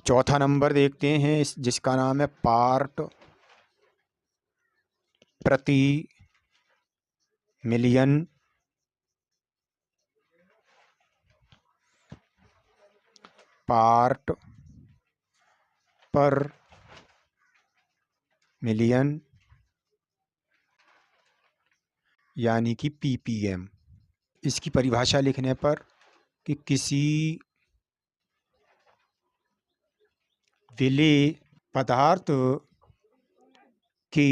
चौथा नंबर देखते हैं जिसका नाम है पार्ट प्रति मिलियन पार्ट पर मिलियन यानी कि ppm। इसकी परिभाषा लिखने पर कि किसी विलेय पदार्थ के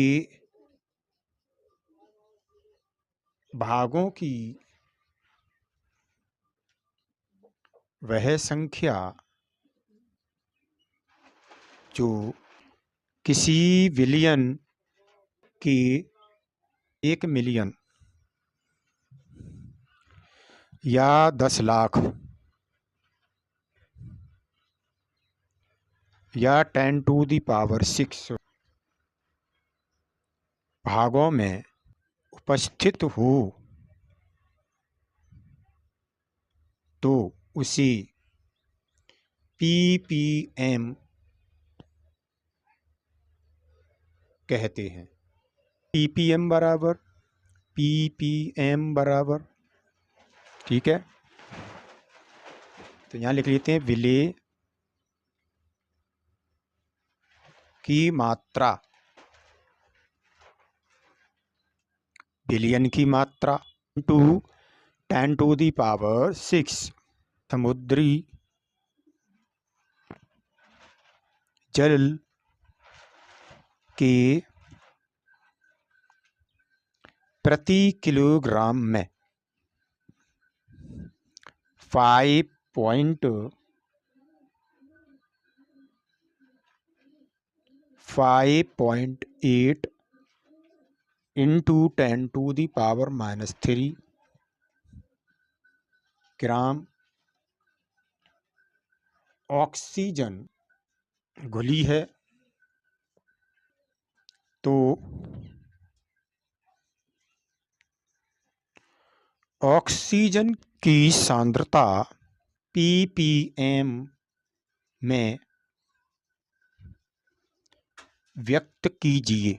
भागों की वह संख्या जो किसी विलियन के 1 मिलियन या 10 लाख या 10⁶ भागों में उपस्थित हो तो उसे ppm कहते हैं। ppm बराबर, ठीक है, तो यहाँ लिख लेते हैं विलेय की मात्रा, बिलियन की मात्रा टू 10⁶ समुद्री जल के प्रति किलोग्राम में 5.8 into 10⁻³ ग्राम ऑक्सीजन घुली है। तो ऑक्सीजन की सांद्रता ppm में व्यक्त कीजिए।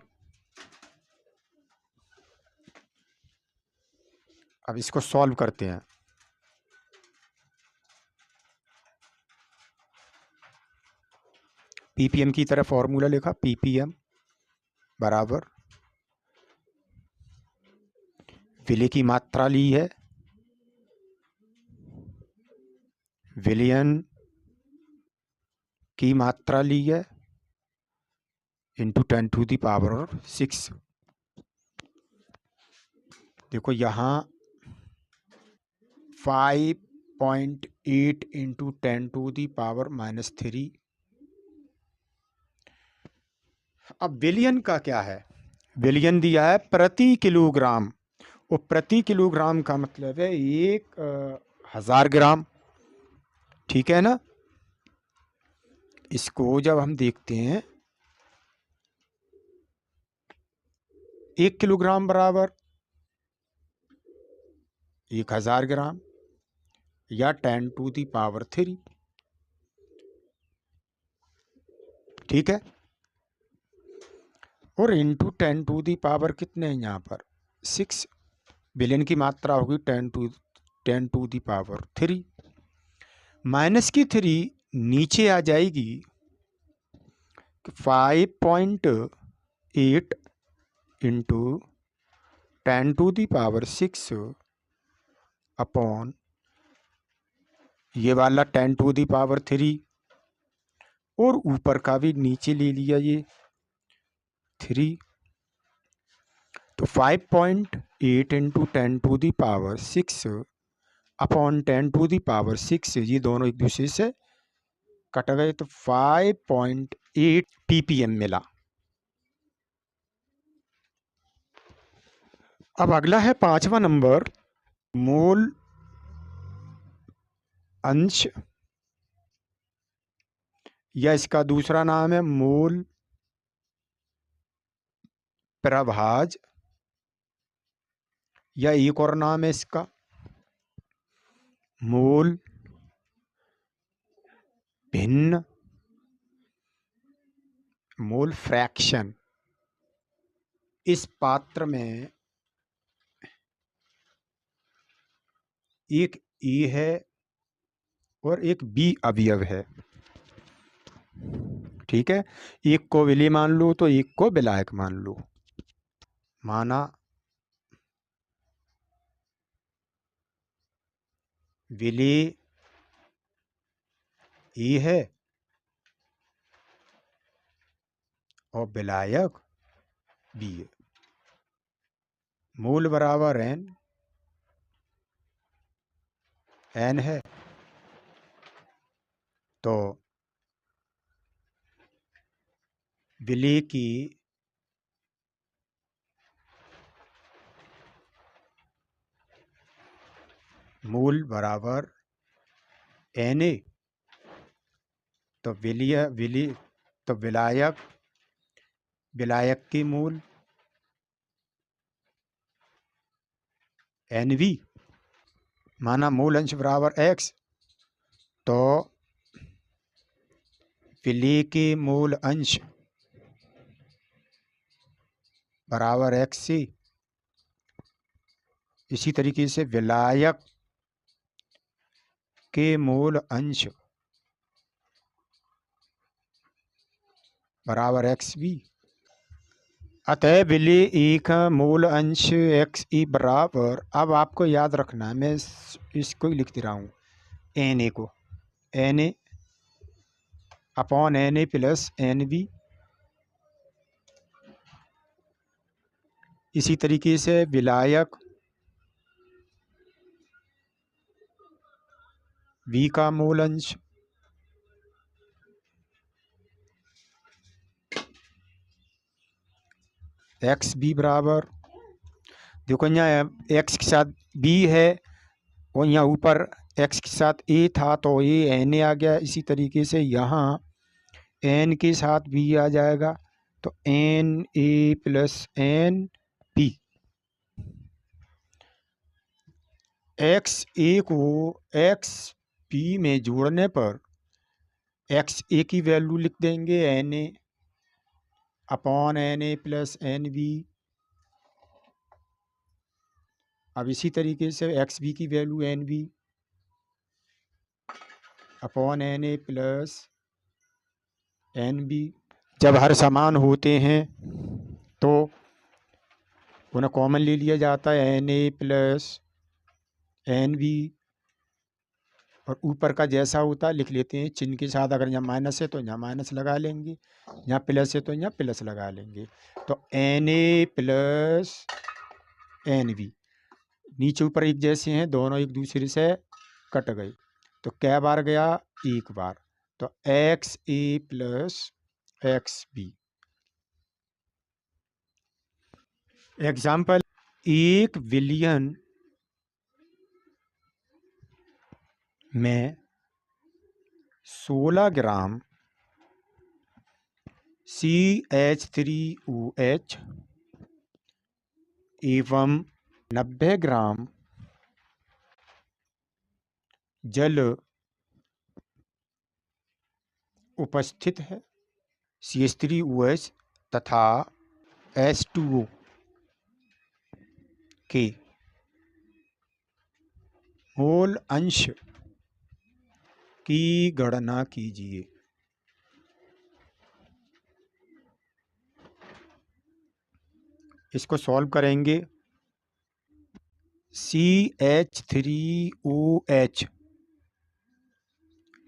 अब इसको सॉल्व करते हैं। ppm की तरह फॉर्मूला लिखा, ppm बराबर विलेय की मात्रा ली है, विलियन की मात्रा ली है, इंटू 10⁶। देखो यहाँ 5.8 into 10⁻³ अब विलियन का क्या है, विलियन दिया है प्रति किलोग्राम, और प्रति किलोग्राम का मतलब है 1000 ग्राम, ठीक है ना। इसको जब हम देखते हैं 1 किलोग्राम बराबर 1000 ग्राम या 10⁻³, ठीक है, और इंटू 10⁻³ कितने हैं यहाँ पर 6, बिलियन की मात्रा होगी 10⁻³ माइनस की 3 नीचे आ जाएगी, 5.8 इंटू 10⁻6 अपॉन ये वाला 10⁻³ और ऊपर का भी नीचे ले लिया ये 3, तो 5.8 इंटू 10⁻6 अपॉन 10⁻6 ये दोनों एक दूसरे से कट गए, तो 5.8 ppm मिला। अब अगला है 5वां नंबर, मोल अंश, या इसका दूसरा नाम है मोल प्रभाज, या एक और नाम है इसका मोल भिन्न मोल फ्रैक्शन, इस पात्र में एक ए है और एक बी अवयव है। ठीक है, एक को विलेय मान लो तो एक को विलायक मान लो। माना विलेय ए है और विलायक बी है। मूल बराबर एन है, तो विलेय की मूल बराबर एन ए, तो विलायक की मूल एन बी। माना मूल अंश बराबर एक्स, तो विलेय के मूल अंश बराबर एक्स सी। इसी तरीके से विलायक के मूल अंश बराबर एक्स बी। अतः विलेय ए का मूल अंश एक्स ई बराबर, अब आपको याद रखना है, मैं इसको ही लिख रहा हूँ, एन ए को N A upon N A plus N B. इसी तरीके से विलायक बी का मूल अंश एक्स बी बराबर, देखो यहाँ एक्स के साथ बी है और यहाँ ऊपर एक्स के साथ ए था तो ये एन ए आ गया। इसी तरीके से यहाँ एन के साथ बी आ जाएगा, तो N A plus N b. X a को एक्स बी में जोड़ने पर एक्स ए की वैल्यू लिख देंगे N A upon N A plus N B. अब इसी तरीके से एक्स बी की value N B upon N ए प्लस एन बी। जब हर समान होते हैं तो उन्हें कॉमन ले लिया जाता है, एन ए प्लस एन बी, और ऊपर का जैसा होता है लिख लेते हैं चिन्ह के साथ। अगर यहाँ माइनस है तो यहाँ माइनस लगा लेंगे, यहाँ प्लस है तो यहाँ प्लस लगा लेंगे। तो N A plus N B नीचे ऊपर एक जैसे हैं, दोनों एक दूसरे से कट गए, तो कै बार गया, एक बार, तो x a plus x b. Example, 1 billion में 16 ग्राम CH3OH एवं 90 ग्राम जल उपस्थित है। CH3OH तथा H2O के मोल अंश की गणना कीजिए। इसको सॉल्व करेंगे। CH3OH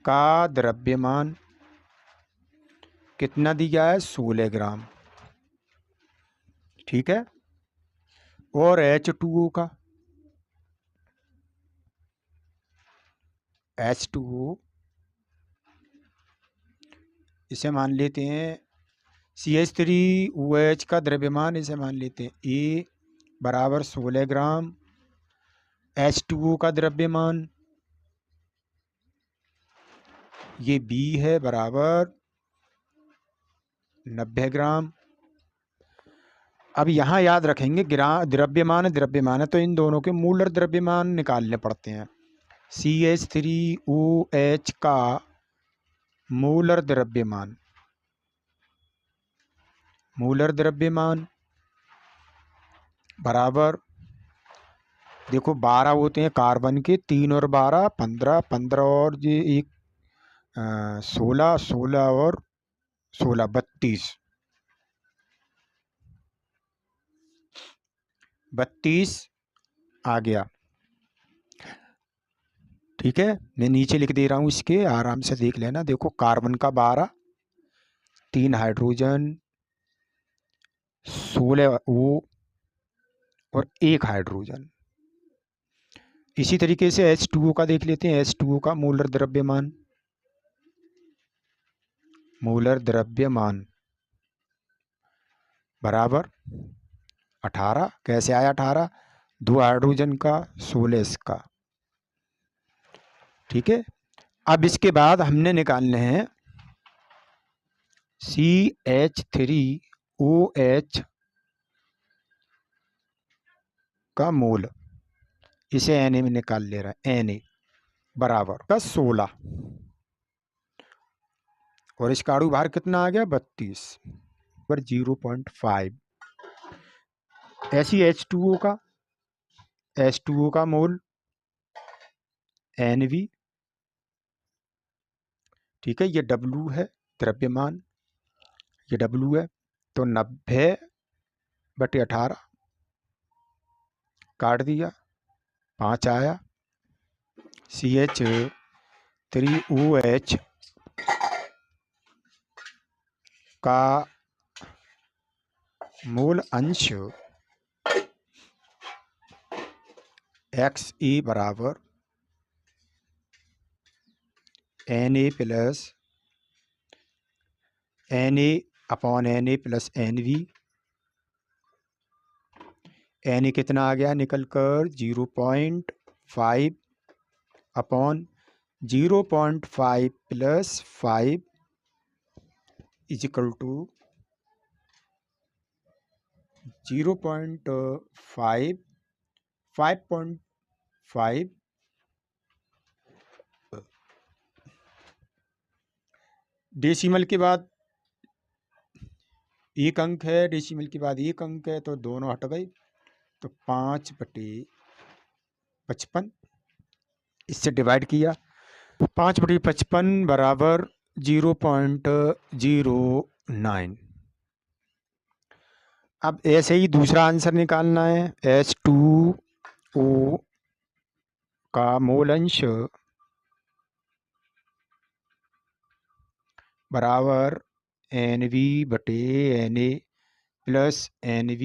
का द्रव्यमान कितना दिया है, 16 ग्राम, ठीक है। और H2O का, H2O इसे मान लेते हैं, CH3OH का द्रव्यमान इसे मान लेते हैं A बराबर 16 ग्राम, H2O का द्रव्यमान ये B है बराबर 90 ग्राम। अब यहाँ याद रखेंगे द्रव्यमान है तो इन दोनों के मूलर द्रव्यमान निकालने पड़ते हैं। CH3OH का मूलर द्रव्यमान मूलर द्रव्यमान बराबर, देखो 12 होते हैं कार्बन के, 3 और 12 15, 15 और ये एक 16, 16 और 16 32, 32 आ गया। ठीक है, मैं नीचे लिख दे रहा हूँ, इसके आराम से देख लेना। देखो कार्बन का 12, 3 हाइड्रोजन, 16 O और 1 हाइड्रोजन। इसी तरीके से H2O का देख लेते हैं। H2O का मोलर द्रव्यमान, मोलर द्रव्यमान बराबर 18। कैसे आया 18? 2 हाइड्रोजन का, 16 इसका। ठीक है, अब इसके बाद हमने निकालने हैं CH3OH का मोल। इसे Na में निकाल ले रहा है, Na बराबर का 16, और इसका अणु भार कितना आ गया? 32 पर 0.5। ऐसी H2O का मोल Nv। ठीक है, ये W है द्रव्यमान, ये W है, तो 90/18 काट दिया, 5 आया। CH3OH का मूल अंश Xe बराबर Na plus Na plus Nv। Na कितना आ गया निकल कर? 0.5 upon 0.5 plus 5 is equal to 0.5, 5.5। Decimal के बाद एक अंक है, डेसिमल के बाद एक अंक है, तो दोनों हट गए, तो 5/55 इससे डिवाइड किया। 5/55 बराबर 0.09। अब ऐसे ही दूसरा आंसर निकालना है। H2O का मोल अंश बराबर NV/Na प्लस Nv।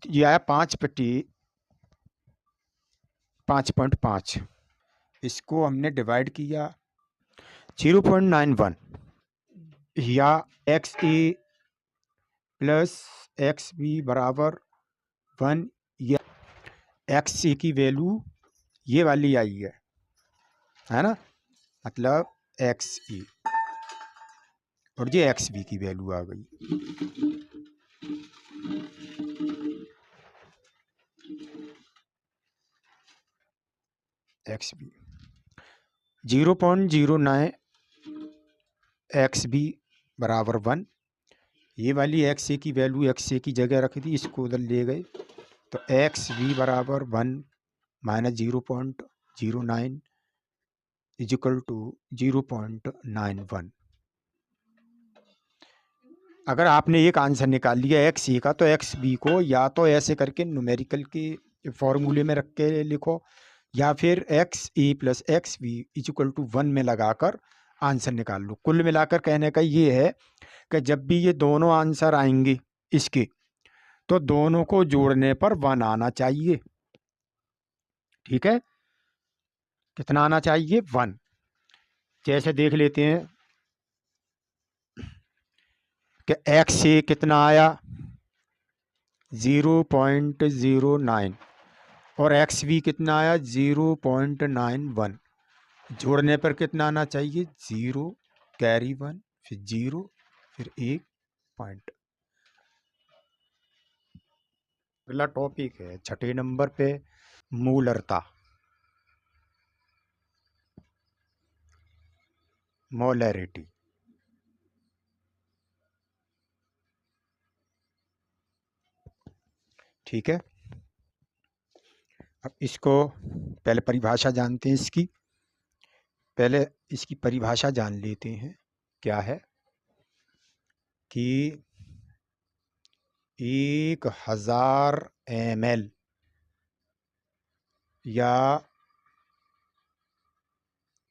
यह आया 5/5.5। इसको हमने डिवाइड किया 0.91, या XA प्लस XB बराबर 1, या XA की वैल्यू ये वाली आई है ना, मतलब XE, और ये XB की वैल्यू आ गई। XB 0.09, XB बराबर 1। ये वाली XA की वैल्यू XA की जगह रख दी, इसको उधर ले गए, तो XB बराबर 1 माइनस 0.09 इज इक्वल टू 0.91। अगर आपने एक आंसर निकाल लिया XA का, तो XB को या तो ऐसे करके न्यूमेरिकल के फॉर्मूले में रख के लिखो, या फिर XA plus XB is equal to 1 में लगाकर आंसर निकाल लो। कुल मिलाकर कहने का ये है कि जब भी ये दोनों आंसर आएंगे इसके, तो दोनों को जोड़ने पर 1 आना चाहिए। ठीक है, कितना आना चाहिए? 1। जैसे देख लेते हैं कि XA कितना आया? 0.09, और XB कितना आया? 0.91। जोड़ने पर कितना आना चाहिए? 0 कैरी 1, फिर 0, फिर 1 पॉइंट। अगला टॉपिक है 6ठे नंबर पे, मूलरता, मोलैरिटी। ठीक है, अब इसको पहले परिभाषा जानते हैं इसकी। पहले इसकी परिभाषा जान लेते हैं क्या है कि 1000 ml या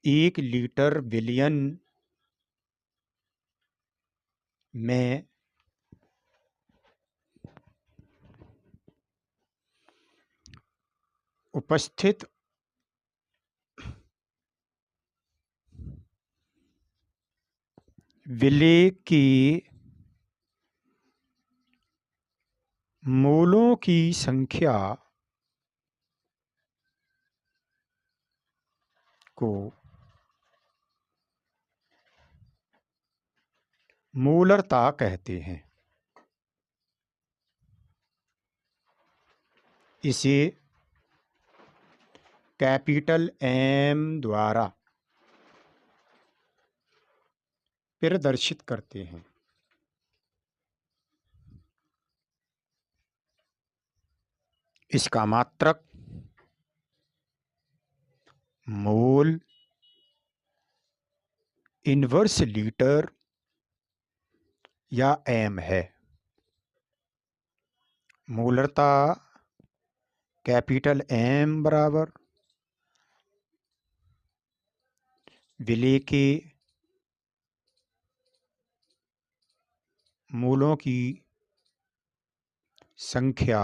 1 लीटर विलयन में उपस्थित विलेय की मोलों की संख्या को मोलरता कहते हैं। इसे कैपिटल M द्वारा प्रदर्शित करते हैं। इसका मात्रक मोल इनवर्स लीटर या M है। मोलरता कैपिटल M बराबर विलेय के मोलों की संख्या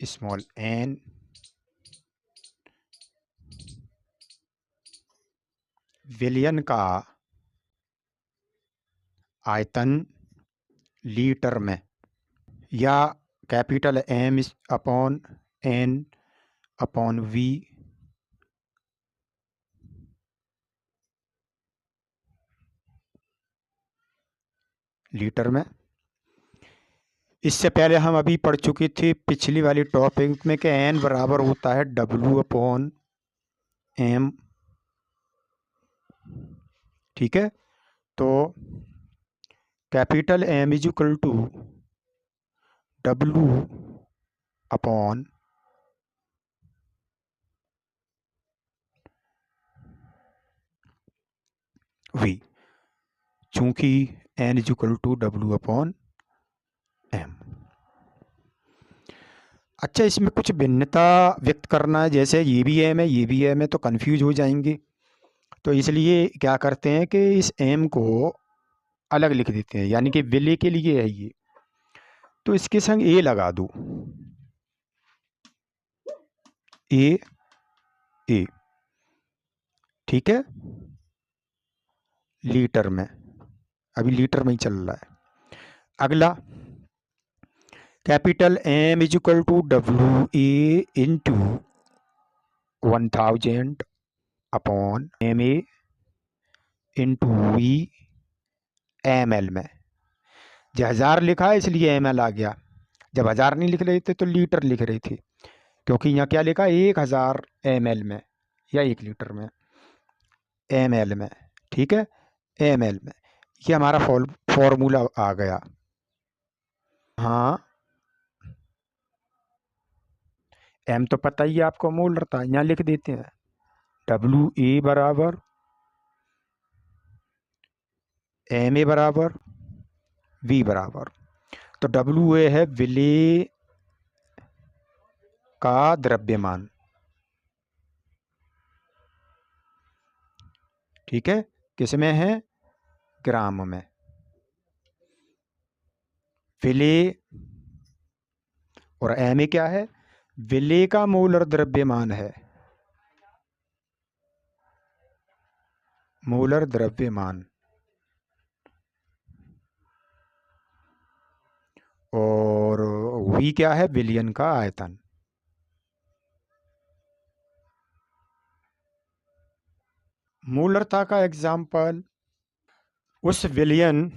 स्मॉल n विलयन का आयतन लीटर में, या capital M upon N upon V litre में। इससे पहले हम अभी पढ़ चुके थे पिछली वाली टॉपिक में कि N बराबर होता है W अपॉन M। ठीक है, तो capital M is equal to W upon V, चूंकि N is equal to W upon M। अच्छा, इसमें कुछ भिन्नता व्यक्त करना है, जैसे ये भी M है ये भी M है तो कंफ्यूज हो जाएंगे। तो इसलिए क्या करते हैं कि इस M को अलग लिख देते हैं, यानी कि विलेय के लिए है ये, तो इसके संग A लगा दो, A। ठीक है, लीटर में, अभी लीटर में ही चल रहा है। अगला capital M is equal to WA into 1000 upon MA into V ml में। जब 1000 लिखा है इसलिए ml आ गया, जब 1000 नहीं लिख रहे थे तो लीटर लिख रहे थे, क्योंकि यहाँ क्या लिखा 1000 ml में या 1 लीटर में, ml में। ठीक है, ml में, ये हमारा फॉर्मूला आ गया। हाँ, M तो पता ही है आपको, मोल रहता है, यहाँ लिख देते हैं WA बराबर MA बराबर V बराबर, तो WA है विलेय का द्रव्यमान। ठीक है, किसमें है, ग्राम में। विलेय और MA क्या है, विलेय का मोलर द्रव्यमान है, मोलर द्रव्यमान। और V क्या है, विलयन का आयतन। मोलरता का एग्जाम्पल, उस विलयन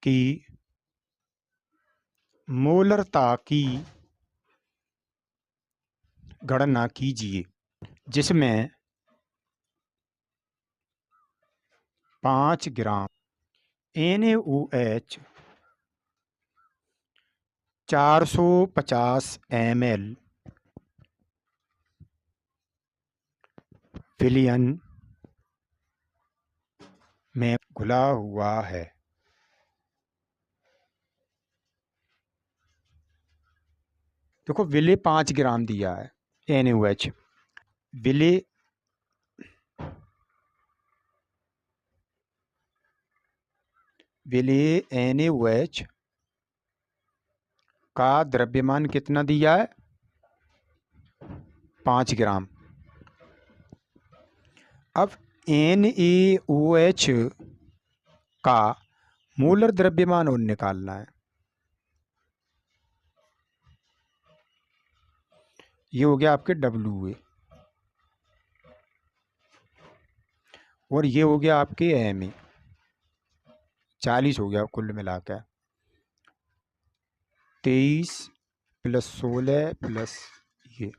की मोलरता की गणना कीजिए जिसमें 5 ग्राम NaOH 450 ml विलयन में घुला हुआ है। देखो विले 5 ग्राम दिया है NaOH। विले NaOH का द्रव्यमान कितना दिया है? 5 ग्राम। अब NaOH का मोलर द्रव्यमान और निकालना है। ये हो गया आपके WA और ये हो गया आपके MA। 40 हो गया कुल मिला के। 23 + 16 प्लस ये।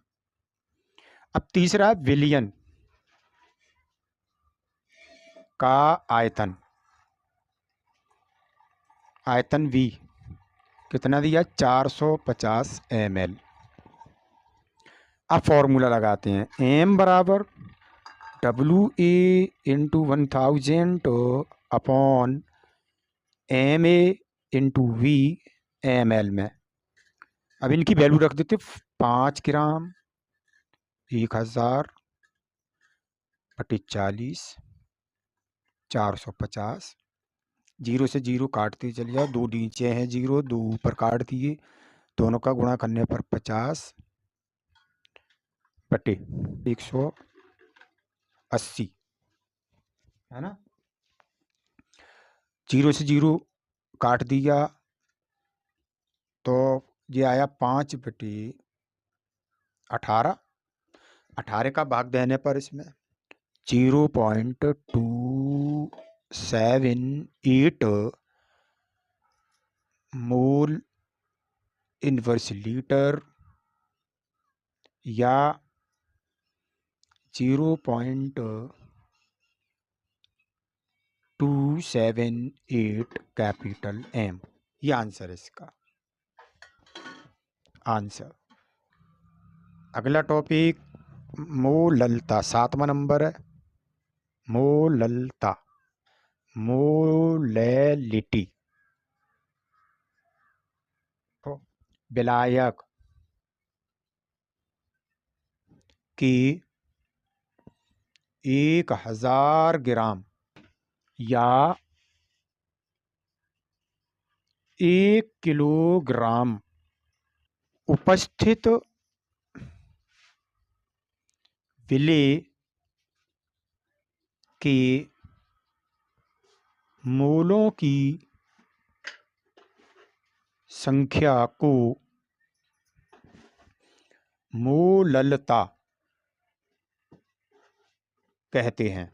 अब तीसरा विलयन का आयतन V कितना दिया? 450 ml। अब फॉर्मूला लगाते हैं। M बराबर WA × 1000 upon MA × V ml में। अब इनकी वैल्यू रख देते 5 ग्राम 1000 बटे 40 450। 0 से 0 काटते चले जाओ। 2 नीचे हैं 0, 2 ऊपर काट दिए। दोनों का गुणा करने पर 50 बटे 180 है ना। 0 से 0 काट दिया तो ये आया 5 बटे 18। 18 का भाग देने पर इसमें 0.278 मोल इनवर्स लीटर या 0.278 कैपिटल M। ये आंसर है इसका आंसर। अगला टॉपिक मोललता, 7वां नंबर है। मोललता, मोलैलिटी। तो विलायक की 1000 ग्राम या 1 किलोग्राम उपस्थित विलेय के मोलों की संख्या को मोललता कहते हैं।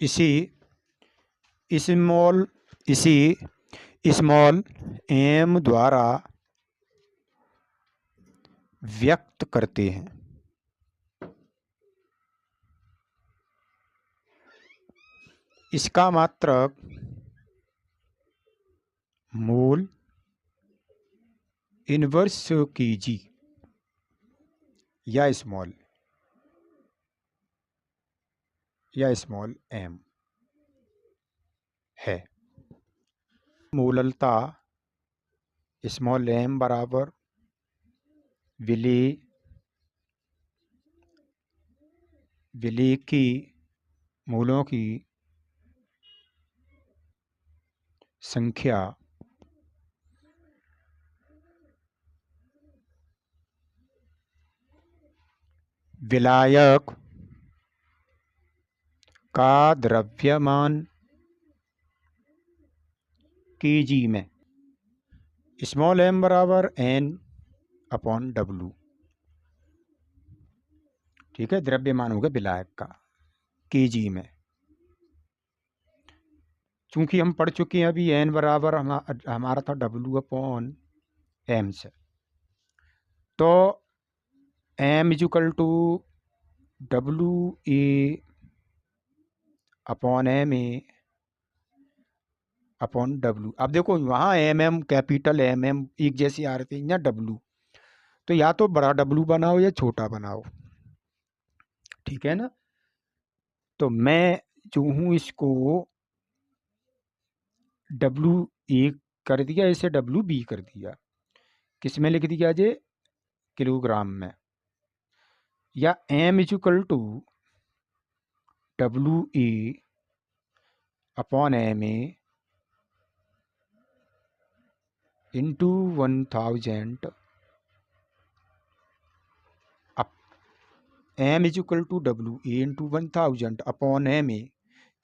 इसे स्मॉल m द्वारा व्यक्त करते हैं। इसका मात्रक मोल इनवर्स kg या स्मॉल m है। मोललता स्मॉल m बराबर विलेय की मोलों की संख्या विलायक का द्रव्यमान kg में। स्मॉल m बराबर N/W। ठीक है, द्रव्यमान हो गया विलायक का kg में। चूंकि हम पढ़ चुके हैं अभी N बराबर हमारा था W/M से, तो M = WA/MA अपॉन डब्लू। अब देखो वहाँ एम कैपिटल एम एक जैसी आ रही थी, या डब्लू, तो या तो बड़ा डब्लू बनाओ या छोटा बनाओ, ठीक है ना। तो मैं जो हूँ इसको डब्लू ए कर दिया, इसे डब्लू बी कर दिया, किस में लिख दिया जे, किलोग्राम में, या M equal to W A upon M A into 1000, M is equal to W A into 1000 upon M A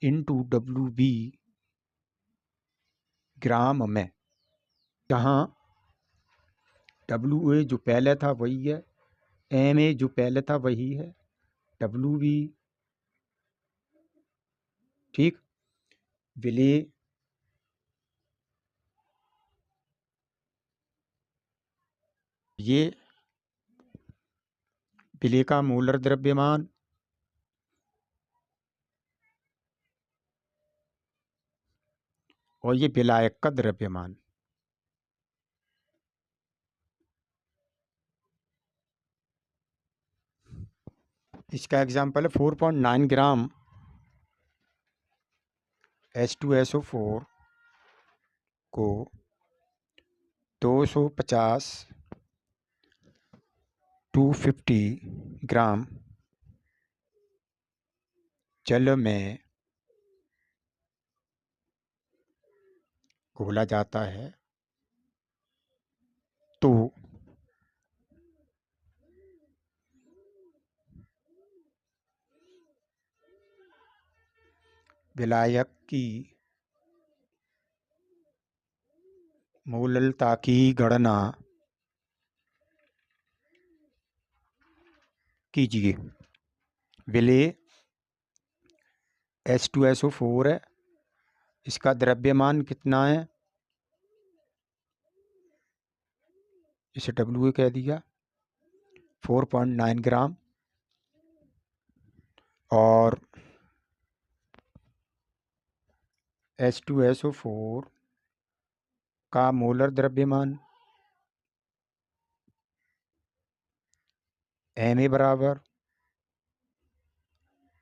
into W B gram में, जहाँ डब्लू ए जो पहले था वही है, एम ए जो पहले था वही है, डब्लू बी, ठीक। विलेय ये विलेय का मोलर द्रव्यमान और ये विलायक का द्रव्यमान। इसका एग्जाम्पल है 4.9 ग्राम H2SO4 को 250 250 ग्राम जल में घोला जाता है, तो विलायक की मोललता की गणना कीजिए। विलेय H2SO4 है, इसका द्रव्यमान कितना है, इसे डब्ल्यू कह दिया, 4.9 ग्राम, और H2SO4 का मोलर द्रव्यमान Ma बराबर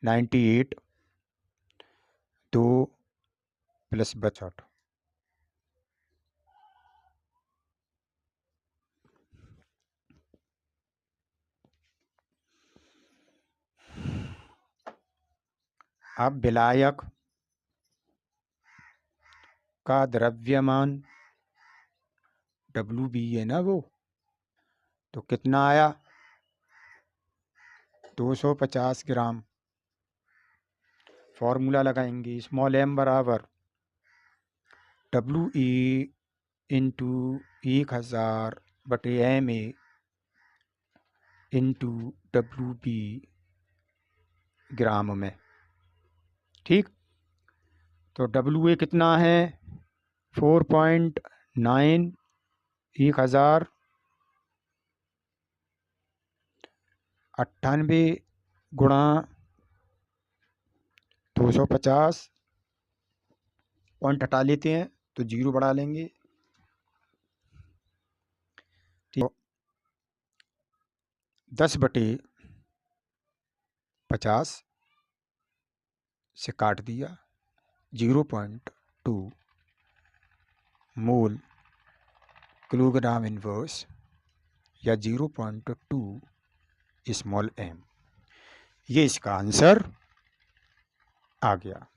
98, 2 प्लस 62। अब विलायक का द्रव्यमान WB है ना वो, तो कितना आया, 250 ग्राम। फॉर्मूला लगाएंगे, स्मॉल m बराबर WE इंटू 1000 बटे MA इंटू WB ग्राम में, ठीक। तो WA कितना है, 4.9, 1000, 98 गुणा 250, पॉइंट हटा लेते हैं तो 0 बढ़ा लेंगे, ठीक। 10/50 से काट दिया, 0.2 मोल किलोग्राम इनवर्स, या 0.2 स्मॉल m, ये इसका आंसर आ गया।